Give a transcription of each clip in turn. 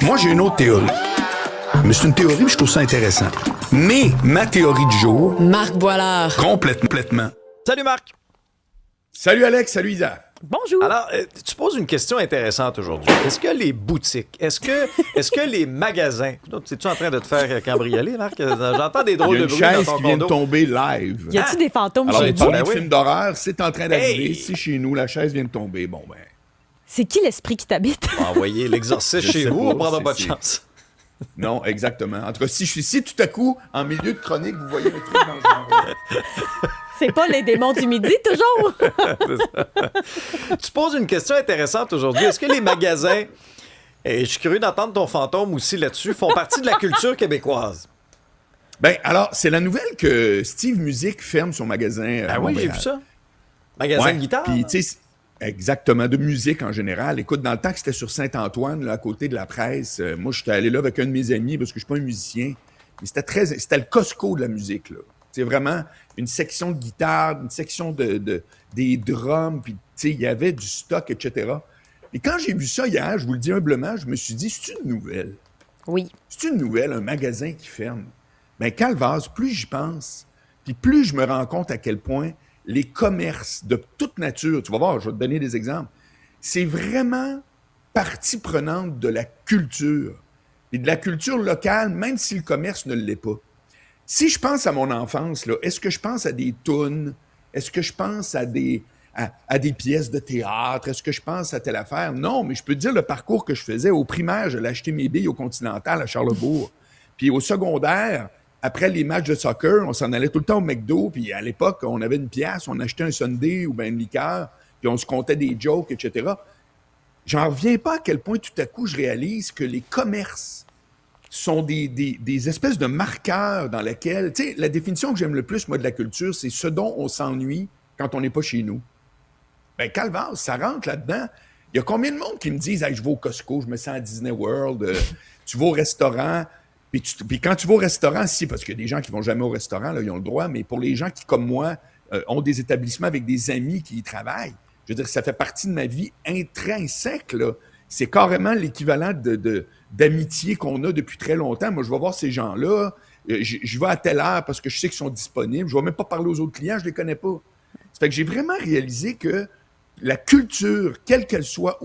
Moi, j'ai une autre théorie. Mais c'est une théorie, puis je trouve ça intéressant. Mais ma théorie du jour... Marc Boilard. Complètement. Salut Marc. Salut Alex, salut Isa. Bonjour. Alors, tu poses une question intéressante aujourd'hui. Est-ce que les boutiques, est-ce que les magasins... Es-tu en train de te faire cambrioler, Marc? J'entends des Il y drôles a de une bruit dans chaise ton qui vient de condo. tomber live. Y a-tu des fantômes Alors, chez on vous? parlait de oui. film d'horreur, c'est en train d'arriver. Hey! C'est chez nous, la chaise vient de tomber. Bon, ben... C'est qui l'esprit qui t'habite? Envoyez l'exorciste Je chez sais vous, pas, on prendra pas de c'est- chance. Non, exactement. En tout cas, si tout à coup, en milieu de chronique, vous voyez le truc dans ce genre. C'est pas les démons du midi, toujours? Tu poses une question intéressante aujourd'hui. Est-ce que les magasins, et je suis curieux d'entendre ton fantôme aussi là-dessus, font partie de la culture québécoise? Ben, alors, c'est la nouvelle que Steve Music ferme son magasin. à Ah oui, j'ai Montréal. vu ça. Magasin Ouais, de guitare? puis, tu sais, exactement, de musique en général. Écoute, dans le temps que c'était sur Saint-Antoine, là, à côté de la presse, moi, j'étais allé là avec un de mes amis parce que je suis pas un musicien. Mais c'était le Costco de la musique, là. C'est vraiment une section de guitare, une section des drums, puis, tu sais, il y avait du stock, etc. Et quand j'ai vu ça hier, je vous le dis humblement, je me suis dit, c'est une nouvelle. Oui. C'est une nouvelle, un magasin qui ferme. Ben, calvasse, plus j'y pense, puis plus je me rends compte à quel point les commerces de toute nature, tu vas voir, je vais te donner des exemples, c'est vraiment partie prenante de la culture. Et de la culture locale, même si le commerce ne l'est pas. Si je pense à mon enfance, là, est-ce que je pense à des tunes? Est-ce que je pense à des pièces de théâtre? Est-ce que je pense à telle affaire? Non, mais je peux te dire le parcours que je faisais. Au primaire, j'allais acheter mes billes au Continental à Charlesbourg. Puis au secondaire, après les matchs de soccer, on s'en allait tout le temps au McDo. Puis à l'époque, on avait une pièce, on achetait un sundae ou bien une liqueur, puis on se comptait des jokes, etc. J'en reviens pas à quel point tout à coup je réalise que les commerces sont des espèces de marqueurs dans lesquels... Tu sais, la définition que j'aime le plus, moi, de la culture, c'est ce dont on s'ennuie quand on n'est pas chez nous. Ben, calvaire, ça rentre là-dedans. Il y a combien de monde qui me disent hey, « je vais au Costco, je me sens à Disney World, tu vas au restaurant... » Puis quand tu vas au restaurant, si, parce qu'il y a des gens qui vont jamais au restaurant, là, ils ont le droit, mais pour les gens qui, comme moi, ont des établissements avec des amis qui y travaillent, je veux dire, ça fait partie de ma vie intrinsèque, là. C'est carrément l'équivalent d'amitié qu'on a depuis très longtemps. Moi, je vais voir ces gens-là, je vais à telle heure parce que je sais qu'ils sont disponibles, je ne vais même pas parler aux autres clients, je ne les connais pas. Ça fait que j'ai vraiment réalisé que la culture, quelle qu'elle soit,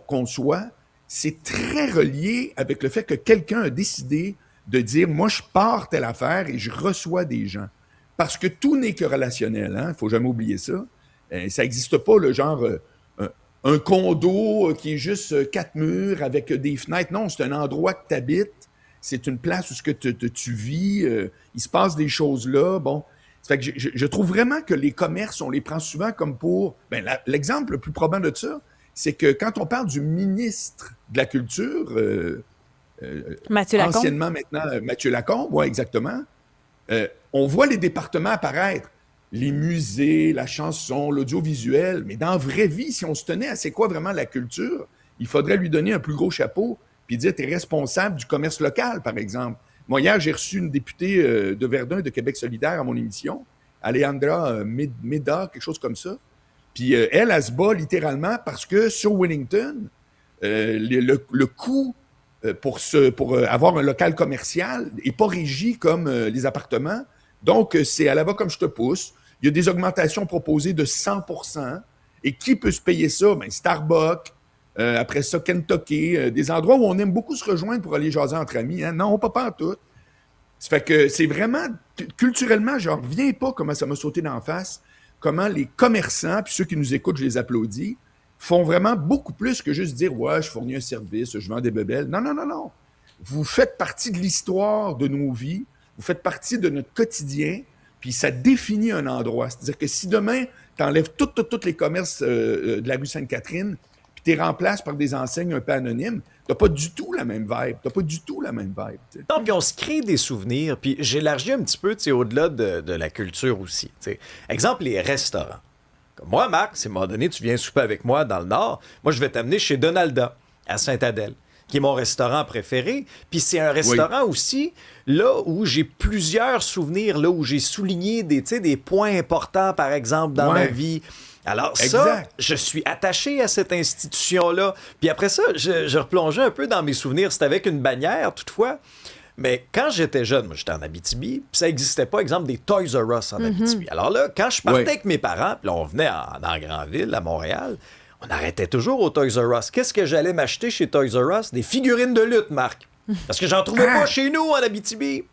qu'on soit, c'est très relié avec le fait que quelqu'un a décidé de dire, moi, je pars telle affaire et je reçois des gens. Parce que tout n'est que relationnel, hein? Il ne faut jamais oublier ça. Ça n'existe pas, le genre, un condo qui est juste 4 murs avec des fenêtres. Non, c'est un endroit que tu habites. C'est une place où ce que tu vis. Il se passe des choses là. Bon, ça fait que je trouve vraiment que les commerces, on les prend souvent comme pour... Ben, l'exemple le plus probant de ça, c'est que quand on parle du ministre de la Culture... Mathieu Lacombe. Anciennement, maintenant, Mathieu Lacombe, oui, exactement. On voit les départements apparaître. Les musées, la chanson, l'audiovisuel. Mais dans la vraie vie, si on se tenait à c'est quoi vraiment la culture, il faudrait lui donner un plus gros chapeau puis dire t'es responsable du commerce local, par exemple. Moi, hier, j'ai reçu une députée de Verdun, de Québec solidaire à mon émission, Alejandra Meda, quelque chose comme ça. Puis elle se bat littéralement parce que sur Wellington, le coût pour avoir un local commercial n'est pas régi comme les appartements. Donc, c'est à la va comme je te pousse. Il y a des augmentations proposées de 100%. Et qui peut se payer ça? Ben, Starbucks, après ça, Kentucky, des endroits où on aime beaucoup se rejoindre pour aller jaser entre amis. Hein? Non, pas en tout. Ça fait que c'est vraiment, culturellement, je n'en reviens pas comment ça m'a sauté d'en face, comment les commerçants, puis ceux qui nous écoutent, je les applaudis, font vraiment beaucoup plus que juste dire « Ouais, je fournis un service, je vends des bébelles. » Non, non, non, non. Vous faites partie de l'histoire de nos vies, vous faites partie de notre quotidien, puis ça définit un endroit. C'est-à-dire que si demain, tu enlèves tous les commerces de la rue Sainte-Catherine, puis tu les remplaces par des enseignes un peu anonymes, tu n'as pas du tout la même vibe. Tu n'as pas du tout la même vibe. T'sais. Non, puis on se crée des souvenirs, puis j'élargis un petit peu au-delà de la culture aussi. T'sais. Exemple, les restaurants. Comme moi, Marc, si à un moment donné, tu viens souper avec moi dans le Nord, moi, je vais t'amener chez Donalda, à Sainte-Adèle. qui est mon restaurant préféré. Puis c'est un restaurant aussi, là où j'ai plusieurs souvenirs, là où j'ai souligné des points importants, par exemple, dans ma vie. Alors ça, Exact. je suis attaché à cette institution-là. Puis après ça, je replongeais un peu dans mes souvenirs. C'était avec une bannière, toutefois. Mais quand j'étais jeune, moi, j'étais en Abitibi, puis ça n'existait pas, exemple, des Toys R Us en Abitibi. Alors là, quand je partais avec mes parents, puis là, on venait dans la grande ville, à Montréal, on arrêtait toujours au Toys R Us. Qu'est-ce que j'allais m'acheter chez Toys R Us? Des figurines de lutte, Marc. Parce que j'en trouvais pas chez nous, en Abitibi.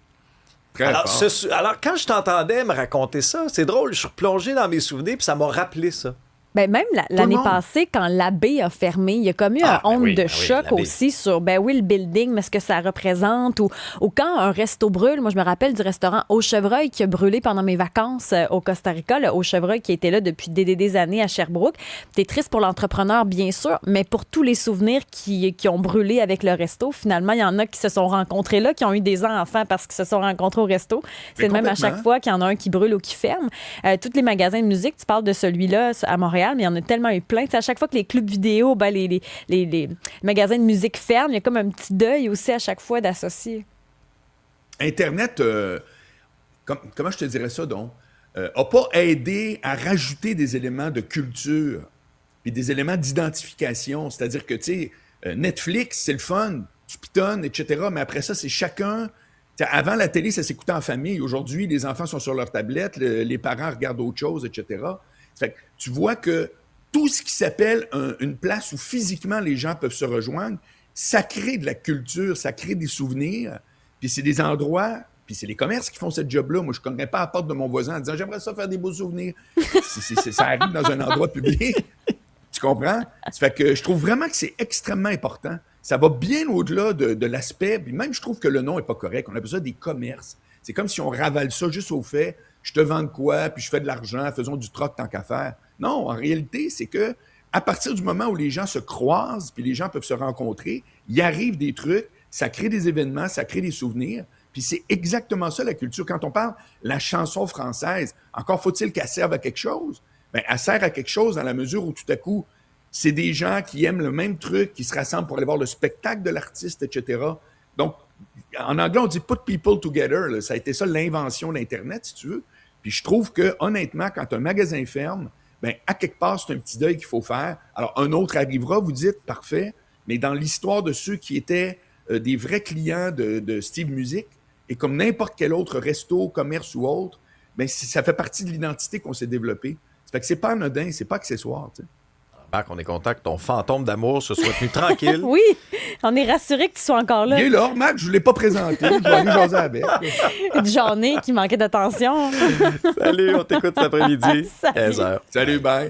Alors, quand je t'entendais me raconter ça, c'est drôle, je suis replongé dans mes souvenirs, puis ça m'a rappelé ça. Ben même l'année passée, quand l'abbé a fermé, il y a comme eu un onde de choc aussi sur, le building, mais ce que ça représente, ou quand un resto brûle. Moi, je me rappelle du restaurant Au Chevreuil qui a brûlé pendant mes vacances au Costa Rica, le Au Chevreuil qui était là depuis des années à Sherbrooke. T'es triste pour l'entrepreneur, bien sûr, mais pour tous les souvenirs qui ont brûlé avec le resto, finalement, il y en a qui se sont rencontrés là, qui ont eu des enfants parce qu'ils se sont rencontrés au resto. C'est le même à chaque fois qu'il y en a un qui brûle ou qui ferme. Tous les magasins de musique, tu parles de celui-là à Montréal, mais il y en a tellement eu plein. T'sais, à chaque fois que les clubs vidéo, les magasins de musique ferment, il y a comme un petit deuil aussi à chaque fois d'associer. Internet, comment je te dirais ça, donc, n'a pas aidé à rajouter des éléments de culture et des éléments d'identification. C'est-à-dire que, tu sais, Netflix, c'est le fun, tu pitonnes, etc., mais après ça, c'est chacun... Avant, la télé, ça s'écoutait en famille. Aujourd'hui, les enfants sont sur leur tablette, les parents regardent autre chose, etc. Fait que tu vois que tout ce qui s'appelle une place où physiquement les gens peuvent se rejoindre, ça crée de la culture, ça crée des souvenirs, puis c'est des endroits, puis c'est les commerces qui font ce job-là. Moi, je ne connais pas à la porte de mon voisin en disant « J'aimerais ça faire des beaux souvenirs ». Ça arrive dans un endroit public. Tu comprends? Ça fait que je trouve vraiment que c'est extrêmement important. Ça va bien au-delà de l'aspect, puis même je trouve que le nom n'est pas correct. On appelle ça des commerces. C'est comme si on ravale ça juste au fait « Je te vends de quoi, puis je fais de l'argent, faisons du troc tant qu'à faire ». Non, en réalité, c'est que à partir du moment où les gens se croisent, puis les gens peuvent se rencontrer, il arrive des trucs, ça crée des événements, ça crée des souvenirs, puis c'est exactement ça la culture. Quand on parle la chanson française, encore faut-il qu'elle serve à quelque chose? Bien, elle sert à quelque chose dans la mesure où tout à coup, c'est des gens qui aiment le même truc, qui se rassemblent pour aller voir le spectacle de l'artiste, etc. Donc, en anglais, on dit « put people together ». Là. Ça a été ça l'invention d'Internet, si tu veux. Puis je trouve que, honnêtement, quand un magasin ferme, bien, à quelque part, c'est un petit deuil qu'il faut faire. Alors, un autre arrivera, vous dites, parfait, mais dans l'histoire de ceux qui étaient des vrais clients de Steve Music, et comme n'importe quel autre resto, commerce ou autre, bien, ça fait partie de l'identité qu'on s'est développée. Ça fait que c'est pas anodin, c'est pas accessoire, tu sais. Marc, on est content que ton fantôme d'amour se soit tenu tranquille. Oui, on est rassuré que tu sois encore là. Il est là, Marc, je ne l'ai pas présenté, je vais aller jaser avec. Une journée qui manquait d'attention. Salut, on t'écoute cet après-midi. 15h. Salut, bye.